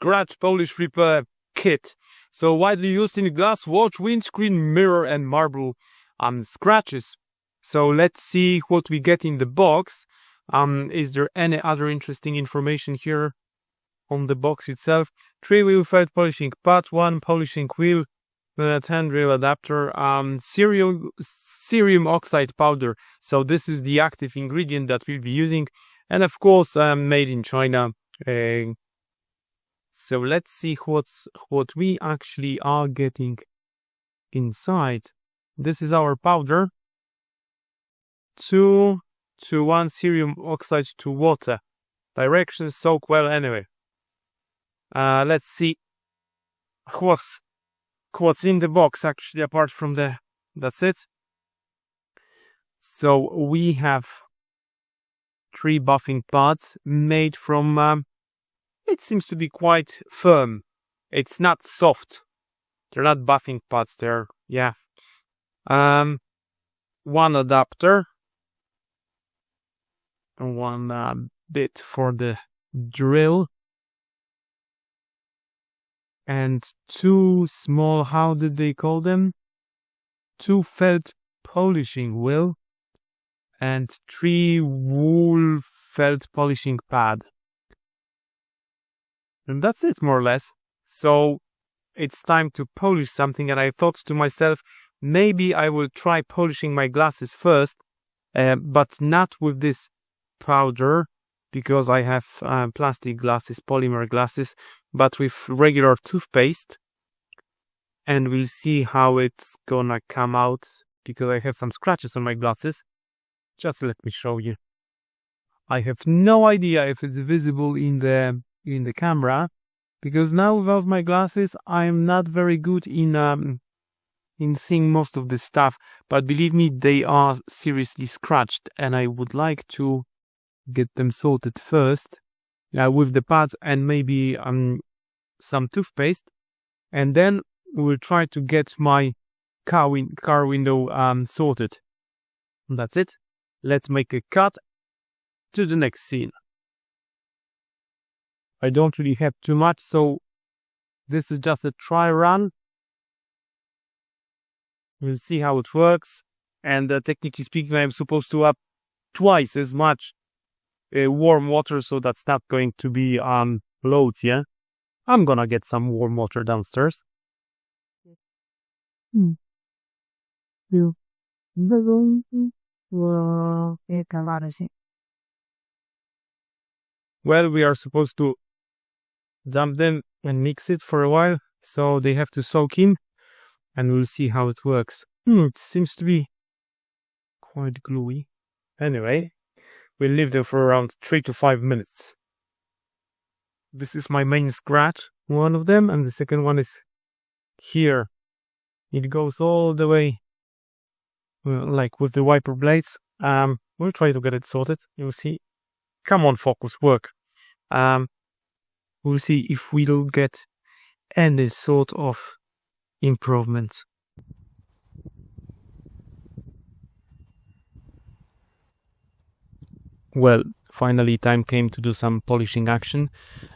scratch polish repair kit. So widely used in glass, watch, windscreen, mirror and marble scratches. So let's see what we get in the box. Is there any other interesting information here on the box itself? 3-wheel felt polishing pad, 1 polishing wheel, then a handrail adapter, cerium oxide powder. So this is the active ingredient that we'll be using, and of course made in China. So let's see what we actually are getting inside. This is our powder. 2 to 1 cerium oxide to water. Directions soak well anyway. Let's see what's in the box actually, apart from that's it. So we have 3 buffing pads made from, it seems to be quite firm. It's not soft. They're not buffing pads, they're, yeah. 1 adapter. 1 bit for the drill. And 2 small, how did they call them? 2 felt polishing wheel. And 3 wool felt polishing pad. And that's it, more or less. So it's time to polish something, and I thought to myself, maybe I will try polishing my glasses first, but not with this powder, because I have plastic glasses, polymer glasses, but with regular toothpaste. And we'll see how it's gonna come out, because I have some scratches on my glasses. Just let me show you. I have no idea if it's visible in the camera, because now without my glasses I'm not very good in seeing most of this stuff. But believe me, they are seriously scratched, and I would like to get them sorted first with the pads and maybe some toothpaste, and then we'll try to get my car window sorted. That's it. Let's make a cut to the next scene. I don't really have too much, so this is just a try run. We'll see how it works. And technically speaking, I'm supposed to add twice as much warm water, so that's not going to be loads, yeah? I'm gonna get some warm water downstairs. Well, we are supposed to dump them and mix it for a while, so they have to soak in, and we'll see how it works. It seems to be quite gluey. Anyway, we'll leave them for around 3 to 5 minutes. This is my main scratch, one of them, and the second one is here. It goes all the way, like with the wiper blades. We'll try to get it sorted. You'll see. Come on, focus, work. We'll see if we'll get any sort of improvement. Well, finally time came to do some polishing action.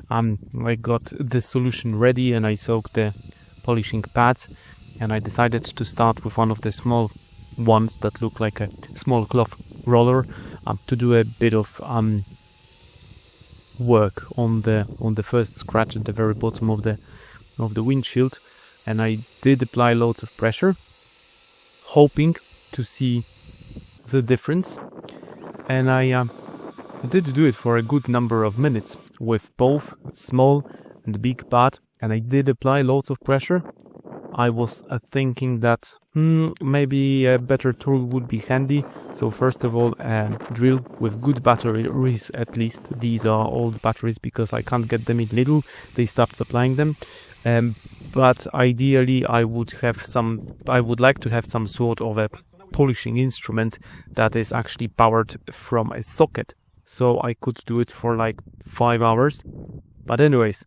I got the solution ready and I soaked the polishing pads, and I decided to start with one of the small ones that look like a small cloth roller to do a bit of work on the first scratch at the very bottom of the windshield. And I did apply loads of pressure, hoping to see the difference, and I did do it for a good number of minutes with both small and big pad, and I did apply loads of pressure. I was thinking that maybe a better tool would be handy. So first of all, a drill with good batteries at least. These are old batteries because I can't get them in Lidl. They stopped supplying them. But ideally I would like to have some sort of a polishing instrument that is actually powered from a socket. So I could do it for like 5 hours. But anyways,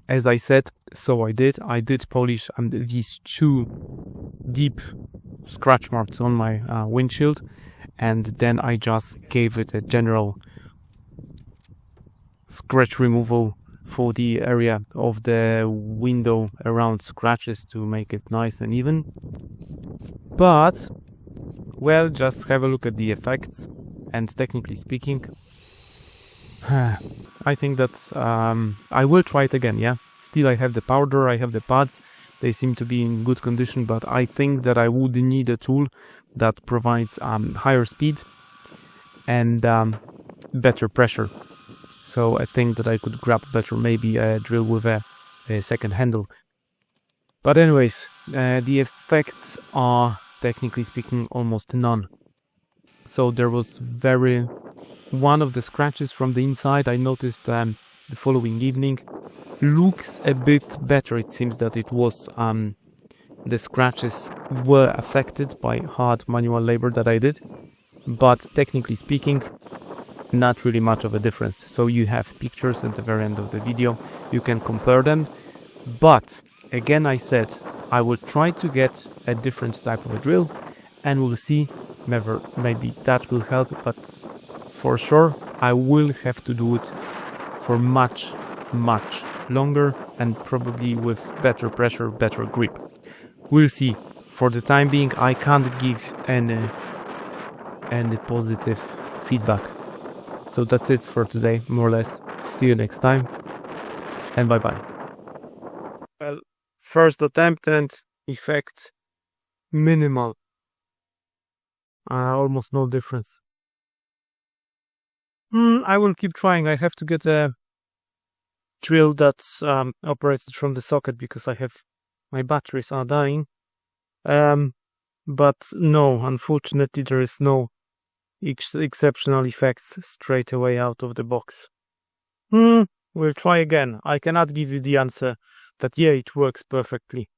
as I said, so I did polish these 2 deep scratch marks on my windshield, and then I just gave it a general scratch removal for the area of the window around scratches to make it nice and even. But, well, just have a look at the effects, and technically speaking, I think that I will try it again, yeah? Still, I have the powder, I have the pads, they seem to be in good condition, but I think that I would need a tool that provides higher speed and better pressure. So I think that I could grab better maybe a drill with a second handle. But anyways, the effects are, technically speaking, almost none. So there was one of the scratches from the inside I noticed the following evening looks a bit better. It seems that it was the scratches were affected by hard manual labor that I did, but technically speaking, not really much of a difference. So you have pictures at the very end of the video, you can compare them. But again, I said I will try to get a different type of a drill, and we'll see. Maybe that will help, but for sure I will have to do it for much longer, and probably with better pressure, better grip. We'll see. For the time being, I can't give any positive feedback. So that's it for today, more or less. See you next time, and bye bye. Well, first attempt and effect minimal. Almost no difference. I will keep trying. I have to get a drill that's operated from the socket because my batteries are dying. But no, unfortunately there is no exceptional effects straight away out of the box. We'll try again. I cannot give you the answer that yeah, it works perfectly.